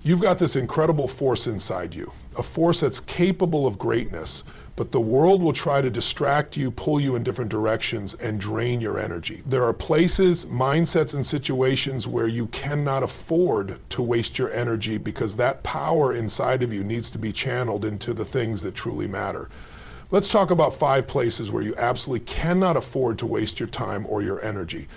You've got this incredible force inside you, a force that's capable of greatness, but the world will try to distract you, pull you in different directions, and drain your energy. There are places, mindsets, and situations where you cannot afford to waste your energy because that power inside of you needs to be channeled into the things that truly matter. Let's talk about 5 places where you absolutely cannot afford to waste your time or your energy.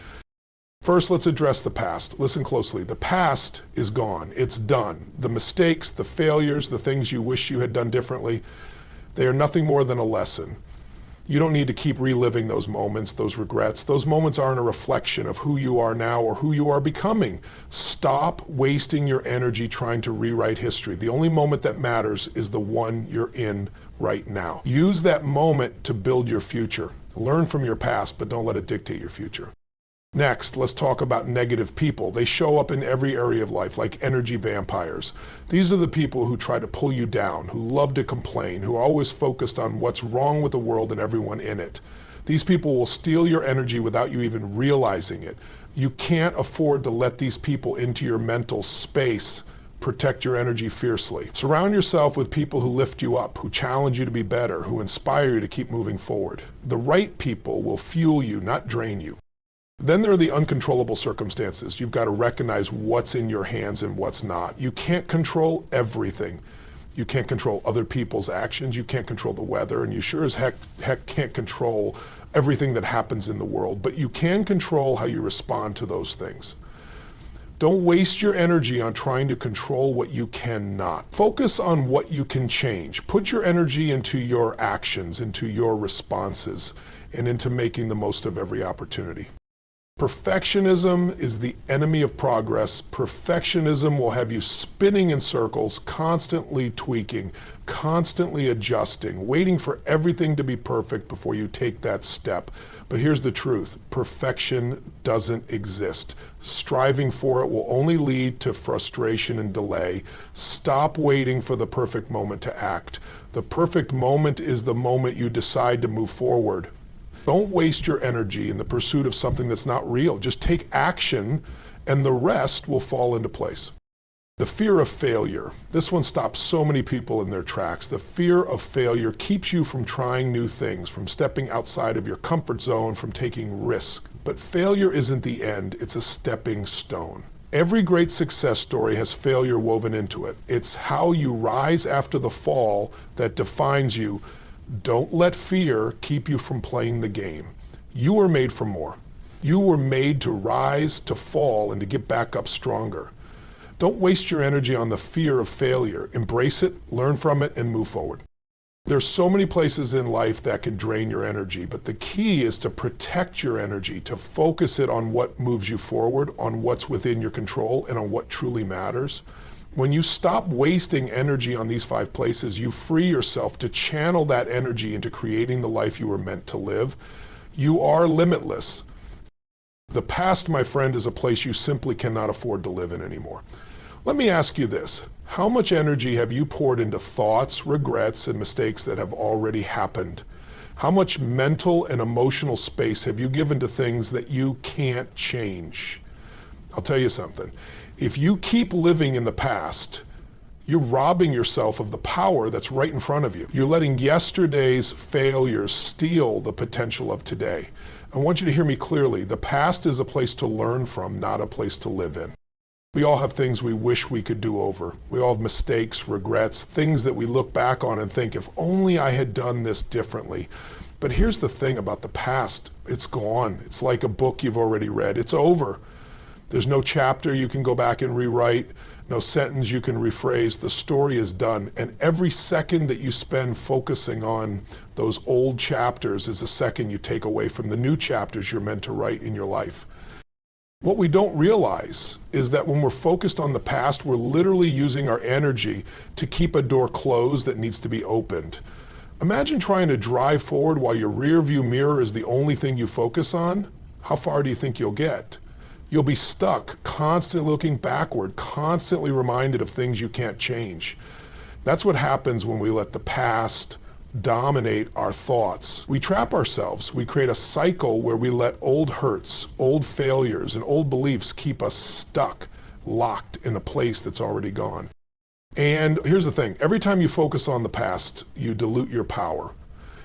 First, let's address the past. Listen closely. The past is gone. It's done. The mistakes, the failures, the things you wish you had done differently, they are nothing more than a lesson. You don't need to keep reliving those moments, those regrets. Those moments aren't a reflection of who you are now or who you are becoming. Stop wasting your energy trying to rewrite history. The only moment that matters is the one you're in right now. Use that moment to build your future. Learn from your past, but don't let it dictate your future. Next, let's talk about negative people. They show up in every area of life like energy vampires. These are the people who try to pull you down, who love to complain, who are always focused on what's wrong with the world and everyone in it. These people will steal your energy without you even realizing it. You can't afford to let these people into your mental space. Protect your energy fiercely. Surround yourself with people who lift you up, who challenge you to be better, who inspire you to keep moving forward. The right people will fuel you, not drain you. Then there are the uncontrollable circumstances. You've got to recognize what's in your hands and what's not. You can't control everything. You can't control other people's actions. You can't control the weather, and you sure as heck can't control everything that happens in the world. But you can control how you respond to those things. Don't waste your energy on trying to control what you cannot. Focus on what you can change. Put your energy into your actions, into your responses, and into making the most of every opportunity. Perfectionism is the enemy of progress. Perfectionism will have you spinning in circles, constantly tweaking, constantly adjusting, waiting for everything to be perfect before you take that step. But here's the truth. Perfection doesn't exist. Striving for it will only lead to frustration and delay. Stop waiting for the perfect moment to act. The perfect moment is the moment you decide to move forward. Don't waste your energy in the pursuit of something that's not real. Just take action and the rest will fall into place. The fear of failure. This one stops so many people in their tracks. The fear of failure keeps you from trying new things, from stepping outside of your comfort zone, from taking risk. But failure isn't the end, it's a stepping stone. Every great success story has failure woven into it. It's how you rise after the fall that defines you. Don't let fear keep you from playing the game. You were made for more. You were made to rise, to fall, and to get back up stronger. Don't waste your energy on the fear of failure. Embrace it, learn from it, and move forward. There's so many places in life that can drain your energy, but the key is to protect your energy, to focus it on what moves you forward, on what's within your control, and on what truly matters. When you stop wasting energy on these 5 places, you free yourself to channel that energy into creating the life you were meant to live. You are limitless. The past, my friend, is a place you simply cannot afford to live in anymore. Let me ask you this. How much energy have you poured into thoughts, regrets, and mistakes that have already happened? How much mental and emotional space have you given to things that you can't change? I'll tell you something. If you keep living in the past, you're robbing yourself of the power that's right in front of you. You're letting yesterday's failures steal the potential of today. I want you to hear me clearly. The past is a place to learn from, not a place to live in. We all have things we wish we could do over. We all have mistakes, regrets, things that we look back on and think, if only I had done this differently. But here's the thing about the past. It's gone. It's like a book you've already read. It's over. There's no chapter you can go back and rewrite, no sentence you can rephrase. The story is done. And every second that you spend focusing on those old chapters is a second you take away from the new chapters you're meant to write in your life. What we don't realize is that when we're focused on the past, we're literally using our energy to keep a door closed that needs to be opened. Imagine trying to drive forward while your rear view mirror is the only thing you focus on. How far do you think you'll get? You'll be stuck, constantly looking backward, constantly reminded of things you can't change. That's what happens when we let the past dominate our thoughts. We trap ourselves. We create a cycle where we let old hurts, old failures, and old beliefs keep us stuck, locked in a place that's already gone. And here's the thing, every time you focus on the past, you dilute your power.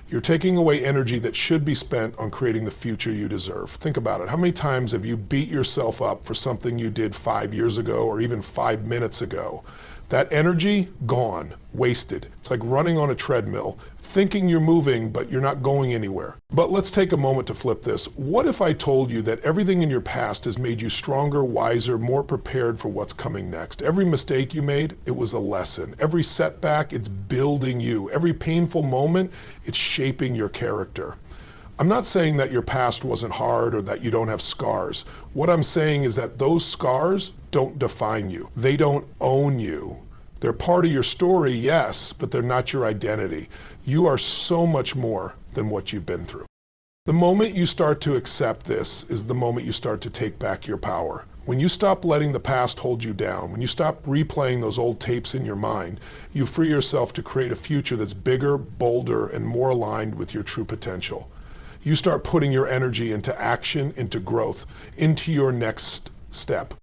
You're taking away energy that should be spent on creating the future you deserve. Think about it. How many times have you beat yourself up for something you did 5 years ago or even 5 minutes ago? That energy, gone, wasted. It's like running on a treadmill, thinking you're moving, but you're not going anywhere. But let's take a moment to flip this. What if I told you that everything in your past has made you stronger, wiser, more prepared for what's coming next? Every mistake you made, it was a lesson. Every setback, it's building you. Every painful moment, it's shaping your character. I'm not saying that your past wasn't hard or that you don't have scars. What I'm saying is that those scars don't define you. They don't own you. They're part of your story, yes, but they're not your identity. You are so much more than what you've been through. The moment you start to accept this is the moment you start to take back your power. When you stop letting the past hold you down, when you stop replaying those old tapes in your mind, you free yourself to create a future that's bigger, bolder, and more aligned with your true potential. You start putting your energy into action, into growth, into your next step.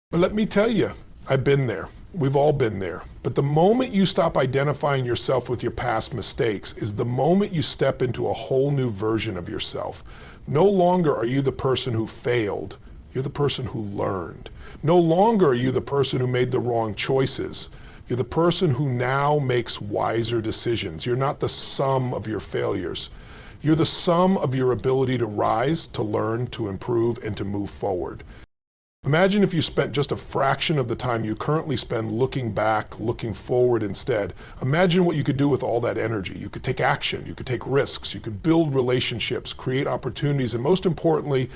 But let me tell you, I've been there. We've all been there. But the moment you stop identifying yourself with your past mistakes is the moment you step into a whole new version of yourself. No longer are you the person who failed. You're the person who learned. No longer are you the person who made the wrong choices. You're the person who now makes wiser decisions. You're not the sum of your failures. You're the sum of your ability to rise, to learn, to improve, and to move forward. Imagine if you spent just a fraction of the time you currently spend looking back, looking forward instead. Imagine what you could do with all that energy. You could take action, you could take risks, you could build relationships, create opportunities, and most importantly,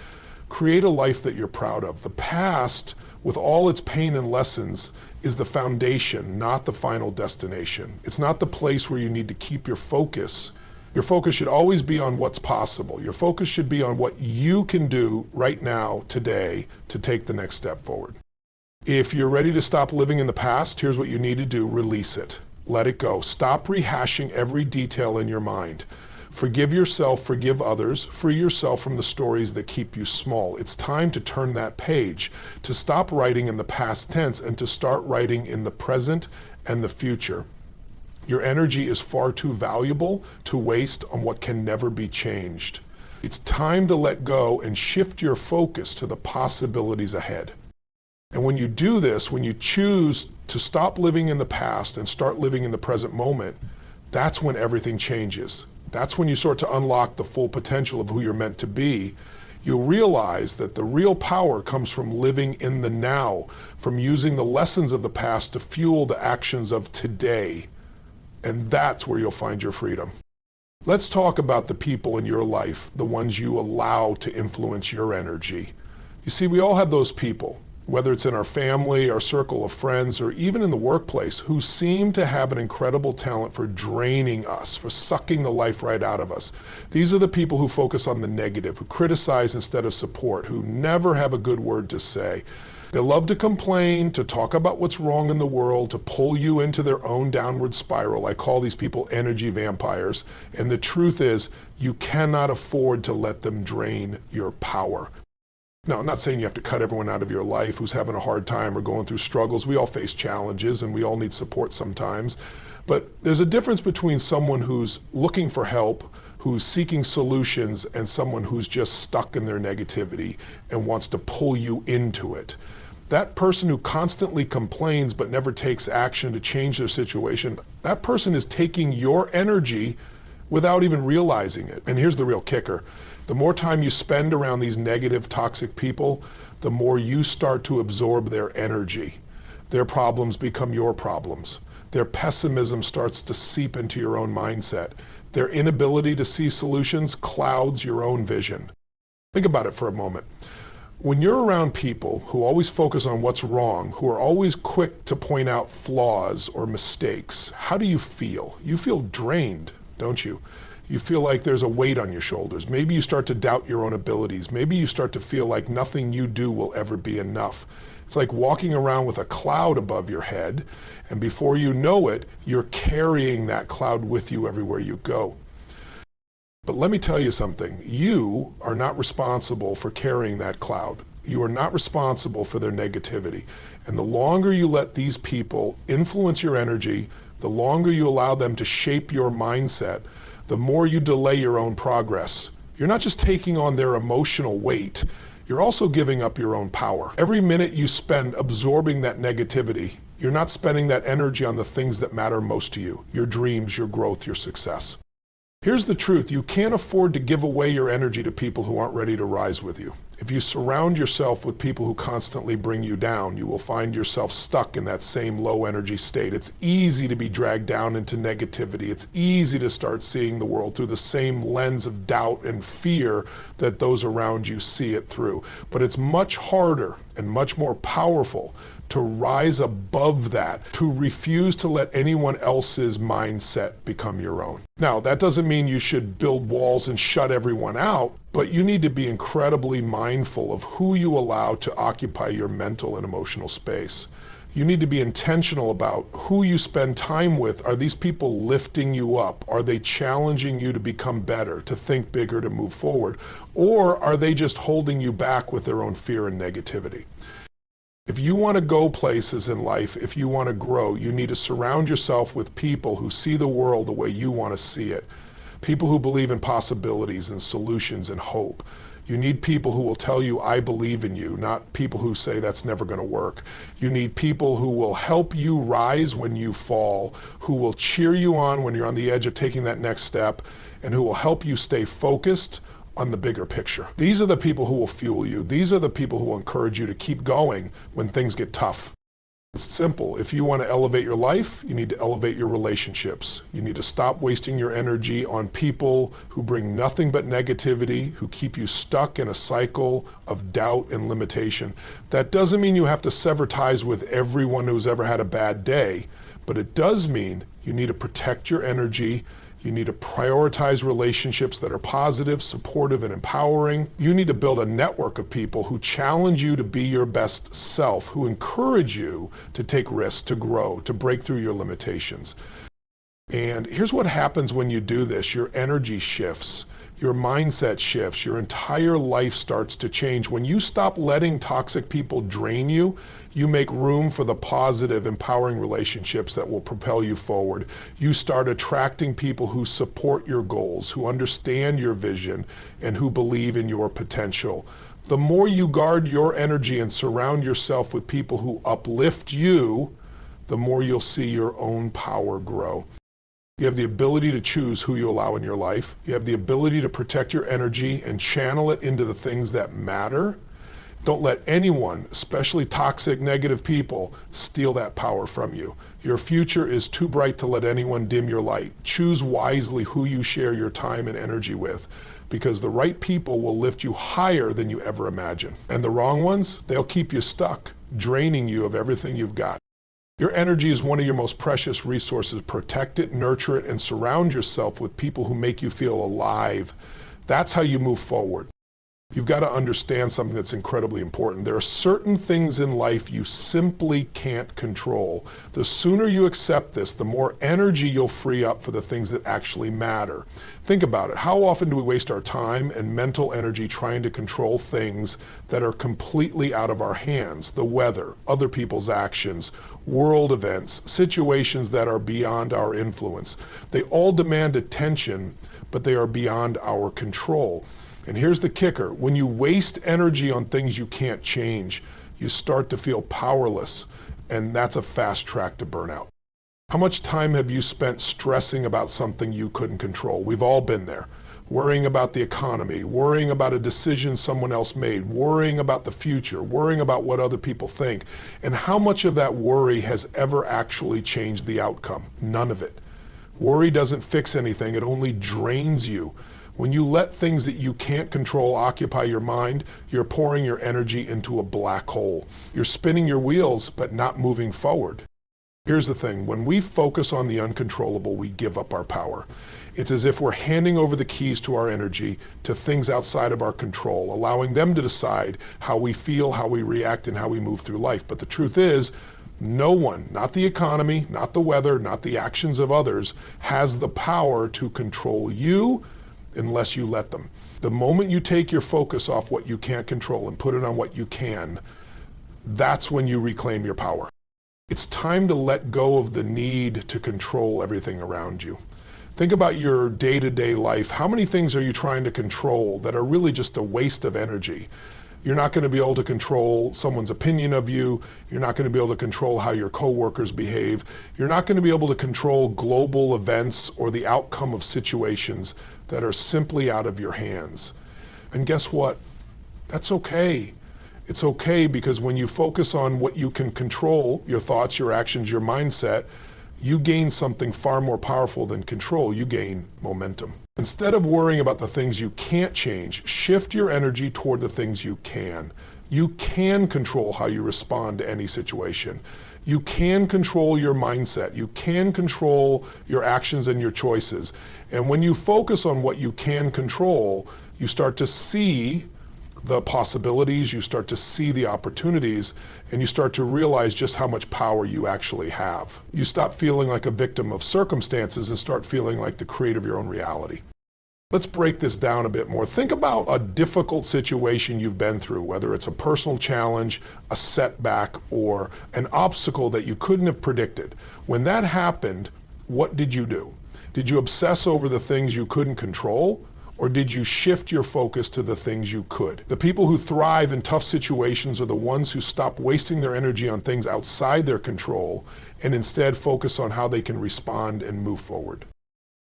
create a life that you're proud of. The past, with all its pain and lessons, is the foundation, not the final destination. It's not the place where you need to keep your focus. Your focus should always be on what's possible. Your focus should be on what you can do right now, today, to take the next step forward. If you're ready to stop living in the past, here's what you need to do. Release it. Let it go. Stop rehashing every detail in your mind. Forgive yourself, forgive others, free yourself from the stories that keep you small. It's time to turn that page, to stop writing in the past tense and to start writing in the present and the future. Your energy is far too valuable to waste on what can never be changed. It's time to let go and shift your focus to the possibilities ahead. And when you do this, when you choose to stop living in the past and start living in the present moment, that's when everything changes. That's when you start to unlock the full potential of who you're meant to be. You'll realize that the real power comes from living in the now, from using the lessons of the past to fuel the actions of today. And that's where you'll find your freedom. Let's talk about the people in your life, the ones you allow to influence your energy. You see, we all have those people, whether it's in our family, our circle of friends, or even in the workplace, who seem to have an incredible talent for draining us, for sucking the life right out of us. These are the people who focus on the negative, who criticize instead of support, who never have a good word to say. They love to complain, to talk about what's wrong in the world, to pull you into their own downward spiral. I call these people energy vampires. And the truth is, you cannot afford to let them drain your power. Now, I'm not saying you have to cut everyone out of your life who's having a hard time or going through struggles. We all face challenges and we all need support sometimes. But there's a difference between someone who's looking for help, who's seeking solutions, and someone who's just stuck in their negativity and wants to pull you into it. That person who constantly complains but never takes action to change their situation, that person is taking your energy without even realizing it. And here's the real kicker. The more time you spend around these negative, toxic people, the more you start to absorb their energy. Their problems become your problems. Their pessimism starts to seep into your own mindset. Their inability to see solutions clouds your own vision. Think about it for a moment. When you're around people who always focus on what's wrong, who are always quick to point out flaws or mistakes, how do you feel? You feel drained, don't you? You feel like there's a weight on your shoulders. Maybe you start to doubt your own abilities. Maybe you start to feel like nothing you do will ever be enough. It's like walking around with a cloud above your head, and before you know it, you're carrying that cloud with you everywhere you go. But let me tell you something. You are not responsible for carrying that cloud. You are not responsible for their negativity. And the longer you let these people influence your energy, the longer you allow them to shape your mindset, the more you delay your own progress. You're not just taking on their emotional weight, you're also giving up your own power. Every minute you spend absorbing that negativity, you're not spending that energy on the things that matter most to you, your dreams, your growth, your success. Here's the truth, you can't afford to give away your energy to people who aren't ready to rise with you. If you surround yourself with people who constantly bring you down, you will find yourself stuck in that same low energy state. It's easy to be dragged down into negativity. It's easy to start seeing the world through the same lens of doubt and fear that those around you see it through. But it's much harder and much more powerful to rise above that, to refuse to let anyone else's mindset become your own. Now, that doesn't mean you should build walls and shut everyone out, but you need to be incredibly mindful of who you allow to occupy your mental and emotional space. You need to be intentional about who you spend time with. Are these people lifting you up? Are they challenging you to become better, to think bigger, to move forward? Or are they just holding you back with their own fear and negativity? If you want to go places in life, if you want to grow, you need to surround yourself with people who see the world the way you want to see it. People who believe in possibilities and solutions and hope. You need people who will tell you, I believe in you, not people who say that's never going to work. You need people who will help you rise when you fall, who will cheer you on when you're on the edge of taking that next step, and who will help you stay focused on the bigger picture. These are the people who will fuel you. These are the people who will encourage you to keep going when things get tough. It's simple. If you want to elevate your life, you need to elevate your relationships. You need to stop wasting your energy on people who bring nothing but negativity, who keep you stuck in a cycle of doubt and limitation. That doesn't mean you have to sever ties with everyone who's ever had a bad day, but it does mean you need to protect your energy. You need to prioritize relationships that are positive, supportive, and empowering. You need to build a network of people who challenge you to be your best self, who encourage you to take risks, to grow, to break through your limitations. And here's what happens when you do this. Your energy shifts. Your mindset shifts. Your entire life starts to change. When you stop letting toxic people drain you, you make room for the positive, empowering relationships that will propel you forward. You start attracting people who support your goals, who understand your vision, and who believe in your potential. The more you guard your energy and surround yourself with people who uplift you, the more you'll see your own power grow. You have the ability to choose who you allow in your life. You have the ability to protect your energy and channel it into the things that matter. Don't let anyone, especially toxic, negative people, steal that power from you. Your future is too bright to let anyone dim your light. Choose wisely who you share your time and energy with, because the right people will lift you higher than you ever imagined. And the wrong ones, they'll keep you stuck, draining you of everything you've got. Your energy is one of your most precious resources. Protect it, nurture it, and surround yourself with people who make you feel alive. That's how you move forward. You've got to understand something that's incredibly important. There are certain things in life you simply can't control. The sooner you accept this, the more energy you'll free up for the things that actually matter. Think about it. How often do we waste our time and mental energy trying to control things that are completely out of our hands? The weather, other people's actions, world events, situations that are beyond our influence. They all demand attention, but they are beyond our control. And here's the kicker. When you waste energy on things you can't change, you start to feel powerless, and that's a fast track to burnout. How much time have you spent stressing about something you couldn't control? We've all been there. Worrying about the economy, worrying about a decision someone else made, worrying about the future, worrying about what other people think. And how much of that worry has ever actually changed the outcome? None of it. Worry doesn't fix anything. It only drains you. When you let things that you can't control occupy your mind, you're pouring your energy into a black hole. You're spinning your wheels, but not moving forward. Here's the thing. When we focus on the uncontrollable, we give up our power. It's as if we're handing over the keys to our energy to things outside of our control, allowing them to decide how we feel, how we react, and how we move through life. But the truth is, no one, not the economy, not the weather, not the actions of others, has the power to control you unless you let them. The moment you take your focus off what you can't control and put it on what you can, that's when you reclaim your power. It's time to let go of the need to control everything around you. Think about your day-to-day life. How many things are you trying to control that are really just a waste of energy? You're not going to be able to control someone's opinion of you. You're not going to be able to control how your coworkers behave. You're not going to be able to control global events or the outcome of situations that are simply out of your hands. And guess what? That's okay. It's okay, because when you focus on what you can control, your thoughts, your actions, your mindset, you gain something far more powerful than control. You gain momentum. Instead of worrying about the things you can't change, shift your energy toward the things you can. You can control how you respond to any situation. You can control your mindset. You can control your actions and your choices. And when you focus on what you can control, you start to see the possibilities, you start to see the opportunities, and you start to realize just how much power you actually have. You stop feeling like a victim of circumstances and start feeling like the creator of your own reality. Let's break this down a bit more. Think about a difficult situation you've been through, whether it's a personal challenge, a setback, or an obstacle that you couldn't have predicted. When that happened, what did you do? Did you obsess over the things you couldn't control? Or did you shift your focus to the things you could? The people who thrive in tough situations are the ones who stop wasting their energy on things outside their control and instead focus on how they can respond and move forward.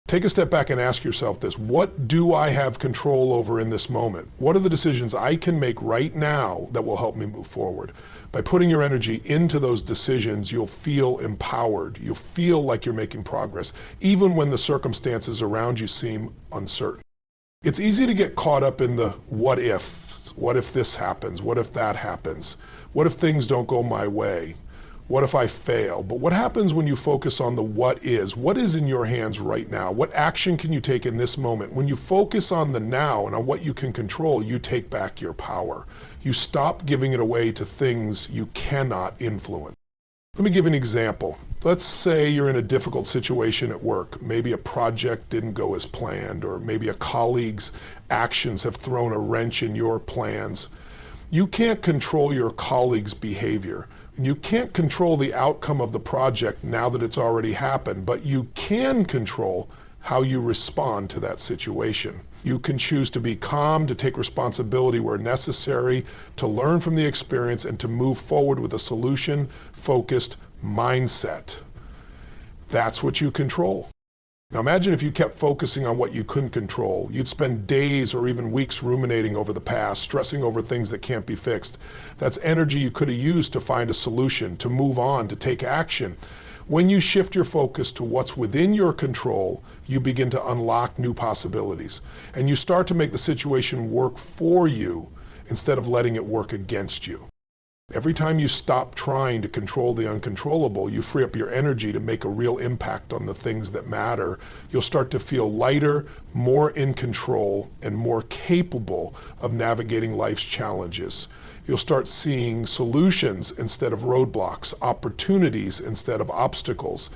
Take a step back and ask yourself this: what do I have control over in this moment? What are the decisions I can make right now that will help me move forward? By putting your energy into those decisions, you'll feel empowered. You'll feel like you're making progress, even when the circumstances around you seem uncertain. It's easy to get caught up in the what if. What if this happens? What if that happens? What if things don't go my way? What if I fail? But what happens when you focus on the what is? What is in your hands right now? What action can you take in this moment? When you focus on the now and on what you can control, you take back your power. You stop giving it away to things you cannot influence. Let me give an example. Let's say you're in a difficult situation at work. Maybe a project didn't go as planned, or maybe a colleague's actions have thrown a wrench in your plans. You can't control your colleague's behavior. You can't control the outcome of the project now that it's already happened, but you can control how you respond to that situation. You can choose to be calm, to take responsibility where necessary, to learn from the experience, and to move forward with a solution-focused mindset. That's what you control. Now imagine if you kept focusing on what you couldn't control. You'd spend days or even weeks ruminating over the past, stressing over things that can't be fixed. That's energy you could have used to find a solution, to move on, to take action. When you shift your focus to what's within your control, you begin to unlock new possibilities. And you start to make the situation work for you instead of letting it work against you. Every time you stop trying to control the uncontrollable, you free up your energy to make a real impact on the things that matter. You'll start to feel lighter, more in control, and more capable of navigating life's challenges. You'll start seeing solutions instead of roadblocks, opportunities instead of obstacles.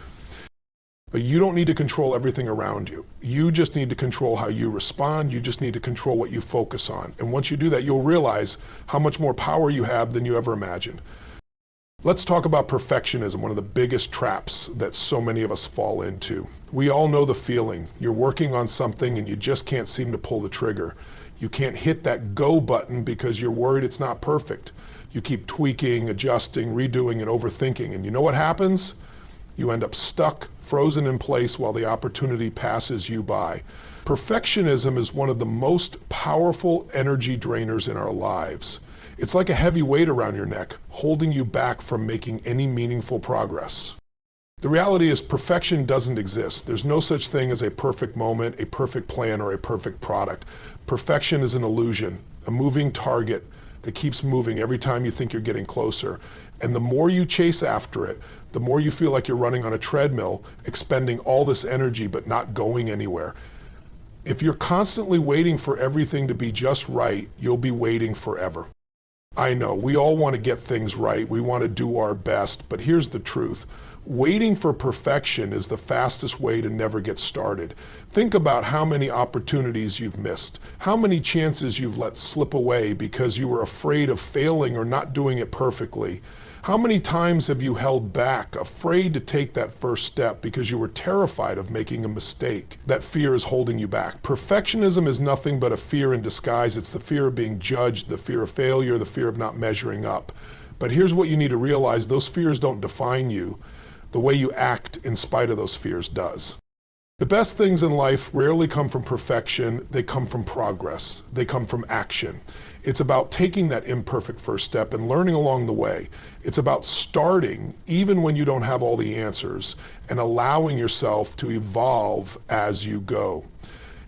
But you don't need to control everything around you. You just need to control how you respond. You just need to control what you focus on. And once you do that, you'll realize how much more power you have than you ever imagined. Let's talk about perfectionism, one of the biggest traps that so many of us fall into. We all know the feeling. You're working on something and you just can't seem to pull the trigger. You can't hit that go button because you're worried it's not perfect. You keep tweaking, adjusting, redoing, and overthinking. And you know what happens? You end up stuck, frozen in place while the opportunity passes you by. Perfectionism is one of the most powerful energy drainers in our lives. It's like a heavy weight around your neck, holding you back from making any meaningful progress. The reality is perfection doesn't exist. There's no such thing as a perfect moment, a perfect plan, or a perfect product. Perfection is an illusion, a moving target that keeps moving every time you think you're getting closer. And the more you chase after it, the more you feel like you're running on a treadmill, expending all this energy but not going anywhere. If you're constantly waiting for everything to be just right, you'll be waiting forever. I know, we all want to get things right. We want to do our best, but here's the truth. Waiting for perfection is the fastest way to never get started. Think about how many opportunities you've missed, how many chances you've let slip away because you were afraid of failing or not doing it perfectly. How many times have you held back, afraid to take that first step because you were terrified of making a mistake? That fear is holding you back. Perfectionism is nothing but a fear in disguise. It's the fear of being judged, the fear of failure, the fear of not measuring up. But here's what you need to realize: those fears don't define you. The way you act in spite of those fears does. The best things in life rarely come from perfection. They come from progress. They come from action. It's about taking that imperfect first step and learning along the way. It's about starting even when you don't have all the answers and allowing yourself to evolve as you go.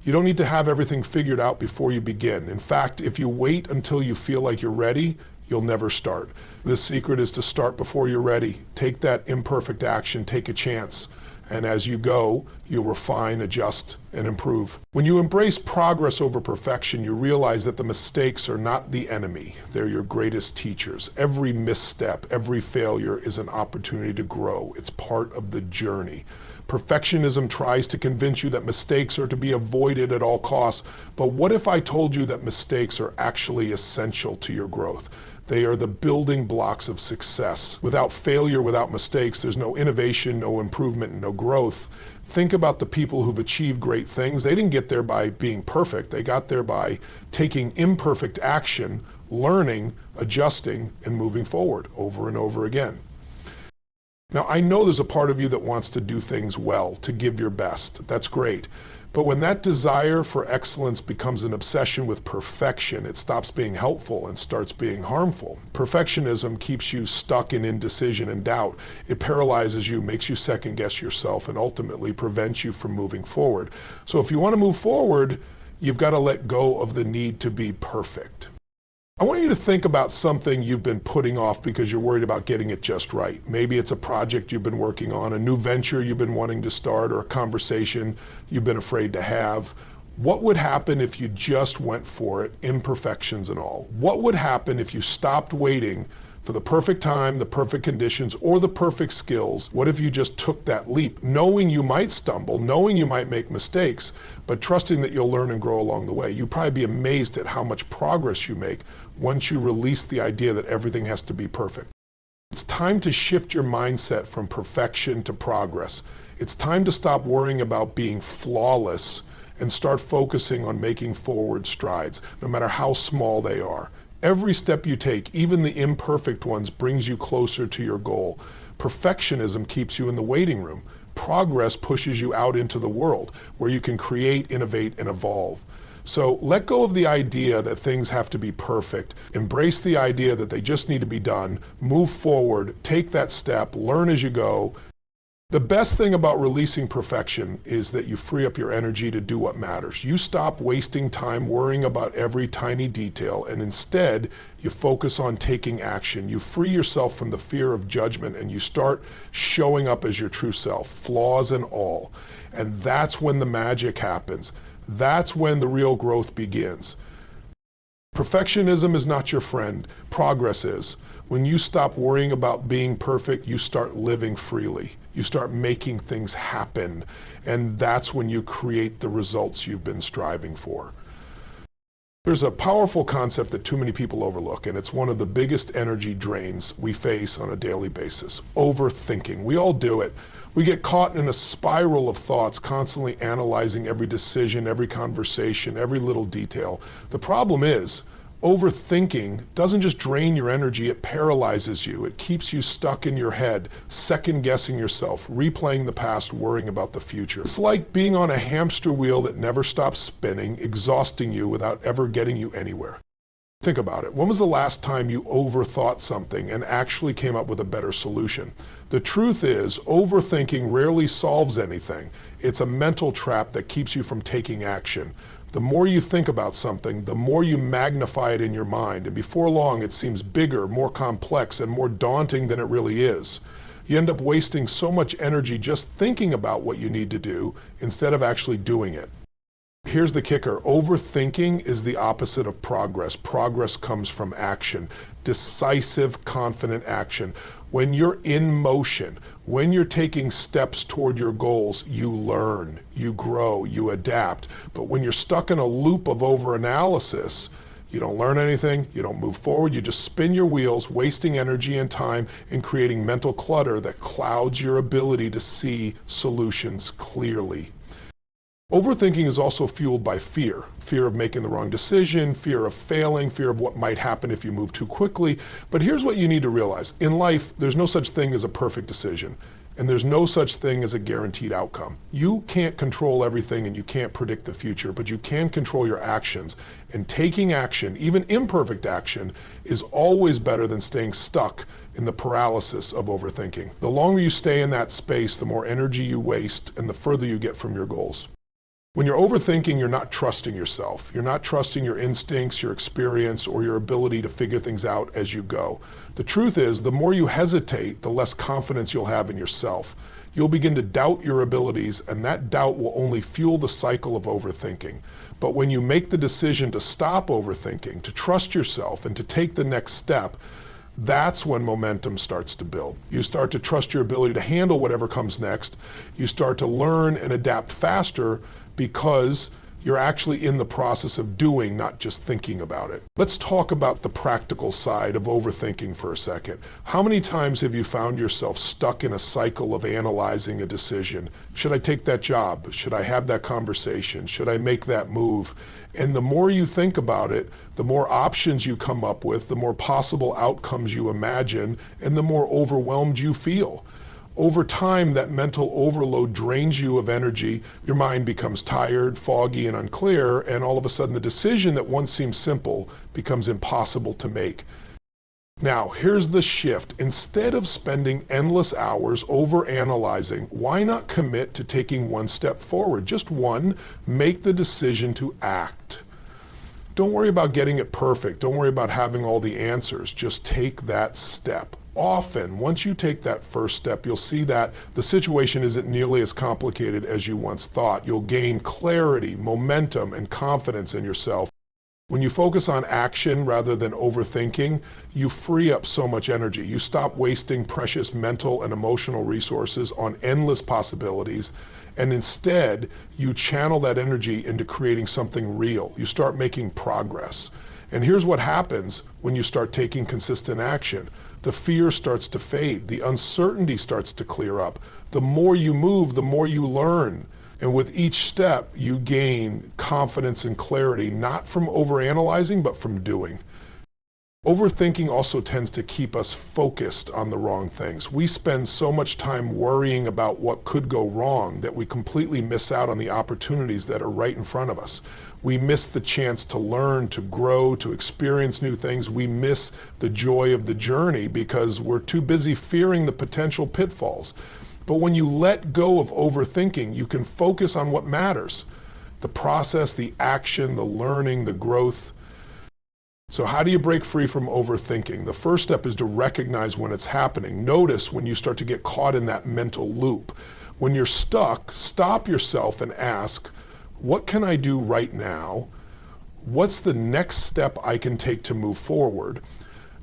You don't need to have everything figured out before you begin. In fact, if you wait until you feel like you're ready, you'll never start. The secret is to start before you're ready. Take that imperfect action, take a chance. And as you go, you'll refine, adjust, and improve. When you embrace progress over perfection, you realize that the mistakes are not the enemy. They're your greatest teachers. Every misstep, every failure is an opportunity to grow. It's part of the journey. Perfectionism tries to convince you that mistakes are to be avoided at all costs. But what if I told you that mistakes are actually essential to your growth? They are the building blocks of success. Without failure, without mistakes, there's no innovation, no improvement, and no growth. Think about the people who've achieved great things. They didn't get there by being perfect. They got there by taking imperfect action, learning, adjusting, and moving forward over and over again. Now, I know there's a part of you that wants to do things well, to give your best. That's great. But when that desire for excellence becomes an obsession with perfection, it stops being helpful and starts being harmful. Perfectionism keeps you stuck in indecision and doubt. It paralyzes you, makes you second guess yourself, and ultimately prevents you from moving forward. So if you want to move forward, you've got to let go of the need to be perfect. I want you to think about something you've been putting off because you're worried about getting it just right. Maybe it's a project you've been working on, a new venture you've been wanting to start, or a conversation you've been afraid to have. What would happen if you just went for it, imperfections and all? What would happen if you stopped waiting for the perfect time, the perfect conditions, or the perfect skills? What if you just took that leap, knowing you might stumble, knowing you might make mistakes, but trusting that you'll learn and grow along the way? You'd probably be amazed at how much progress you make once you release the idea that everything has to be perfect. It's time to shift your mindset from perfection to progress. It's time to stop worrying about being flawless and start focusing on making forward strides, no matter how small they are. Every step you take, even the imperfect ones, brings you closer to your goal. Perfectionism keeps you in the waiting room. Progress pushes you out into the world where you can create, innovate, and evolve. So let go of the idea that things have to be perfect. Embrace the idea that they just need to be done. Move forward, take that step, learn as you go. The best thing about releasing perfection is that you free up your energy to do what matters. You stop wasting time worrying about every tiny detail, and instead you focus on taking action. You free yourself from the fear of judgment and you start showing up as your true self, flaws and all. And that's when the magic happens. That's when the real growth begins. Perfectionism is not your friend. Progress is. When you stop worrying about being perfect, you start living freely. You start making things happen. And that's when you create the results you've been striving for. There's a powerful concept that too many people overlook, and it's one of the biggest energy drains we face on a daily basis. Overthinking. We all do it. We get caught in a spiral of thoughts, constantly analyzing every decision, every conversation, every little detail. The problem is, overthinking doesn't just drain your energy, it paralyzes you. It keeps you stuck in your head, second guessing yourself, replaying the past, worrying about the future. It's like being on a hamster wheel that never stops spinning, exhausting you without ever getting you anywhere. Think about it. When was the last time you overthought something and actually came up with a better solution? The truth is, overthinking rarely solves anything. It's a mental trap that keeps you from taking action. The more you think about something, the more you magnify it in your mind, and before long it seems bigger, more complex, and more daunting than it really is. You end up wasting so much energy just thinking about what you need to do instead of actually doing it. Here's the kicker. Overthinking is the opposite of progress. Progress comes from action, decisive, confident action. When you're in motion, When you're taking steps toward your goals, you learn, you grow, you adapt. But when you're stuck in a loop of overanalysis, you don't learn anything, you don't move forward, you just spin your wheels, wasting energy and time and creating mental clutter that clouds your ability to see solutions clearly. Overthinking is also fueled by fear. Fear of making the wrong decision, fear of failing, fear of what might happen if you move too quickly. But here's what you need to realize. In life, there's no such thing as a perfect decision, and there's no such thing as a guaranteed outcome. You can't control everything and you can't predict the future, but you can control your actions. And taking action, even imperfect action, is always better than staying stuck in the paralysis of overthinking. The longer you stay in that space, the more energy you waste and the further you get from your goals. When you're overthinking, you're not trusting yourself. You're not trusting your instincts, your experience, or your ability to figure things out as you go. The truth is, the more you hesitate, the less confidence you'll have in yourself. You'll begin to doubt your abilities, and that doubt will only fuel the cycle of overthinking. But when you make the decision to stop overthinking, to trust yourself, and to take the next step, that's when momentum starts to build. You start to trust your ability to handle whatever comes next. You start to learn and adapt faster because you're actually in the process of doing, not just thinking about it. Let's talk about the practical side of overthinking for a second. How many times have you found yourself stuck in a cycle of analyzing a decision? Should I take that job? Should I have that conversation? Should I make that move? And the more you think about it, the more options you come up with, the more possible outcomes you imagine, and the more overwhelmed you feel. Over time, that mental overload drains you of energy. Your mind becomes tired, foggy, and unclear, and all of a sudden the decision that once seemed simple becomes impossible to make. Now, here's the shift. Instead of spending endless hours overanalyzing, why not commit to taking one step forward? Just one. Make the decision to act. Don't worry about getting it perfect. Don't worry about having all the answers. Just take that step. Often, once you take that first step, you'll see that the situation isn't nearly as complicated as you once thought. You'll gain clarity, momentum, and confidence in yourself. When you focus on action rather than overthinking, you free up so much energy. You stop wasting precious mental and emotional resources on endless possibilities, and instead, you channel that energy into creating something real. You start making progress. And here's what happens when you start taking consistent action. The fear starts to fade. The uncertainty starts to clear up. The more you move, the more you learn. And with each step, you gain confidence and clarity, not from overanalyzing, but from doing. Overthinking also tends to keep us focused on the wrong things. We spend so much time worrying about what could go wrong that we completely miss out on the opportunities that are right in front of us. We miss the chance to learn, to grow, to experience new things. We miss the joy of the journey because we're too busy fearing the potential pitfalls. But when you let go of overthinking, you can focus on what matters: the process, the action, the learning, the growth. So how do you break free from overthinking? The first step is to recognize when it's happening. Notice when you start to get caught in that mental loop. When you're stuck, stop yourself and ask, what can I do right now? What's the next step I can take to move forward?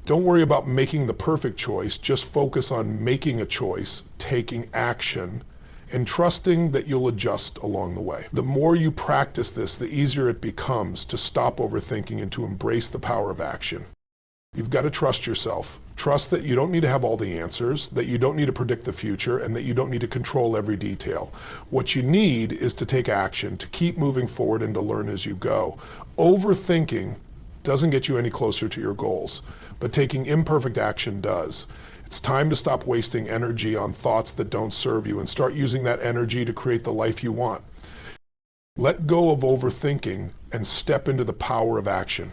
Don't worry about making the perfect choice. Just focus on making a choice, taking action, and trusting that you'll adjust along the way. The more you practice this, the easier it becomes to stop overthinking and to embrace the power of action. You've got to trust yourself. Trust that you don't need to have all the answers, that you don't need to predict the future, and that you don't need to control every detail. What you need is to take action, to keep moving forward and to learn as you go. Overthinking doesn't get you any closer to your goals, but taking imperfect action does. It's time to stop wasting energy on thoughts that don't serve you and start using that energy to create the life you want. Let go of overthinking and step into the power of action.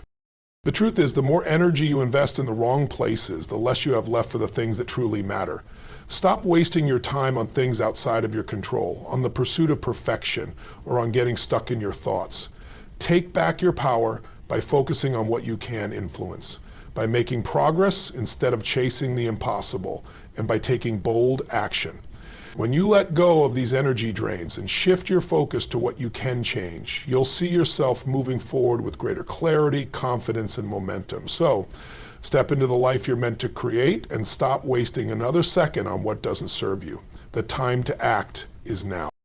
The truth is, the more energy you invest in the wrong places, the less you have left for the things that truly matter. Stop wasting your time on things outside of your control, on the pursuit of perfection, or on getting stuck in your thoughts. Take back your power by focusing on what you can influence, by making progress instead of chasing the impossible, and by taking bold action. When you let go of these energy drains and shift your focus to what you can change, you'll see yourself moving forward with greater clarity, confidence, and momentum. So, Step into the life you're meant to create and stop wasting another second on what doesn't serve you. The time to act is now.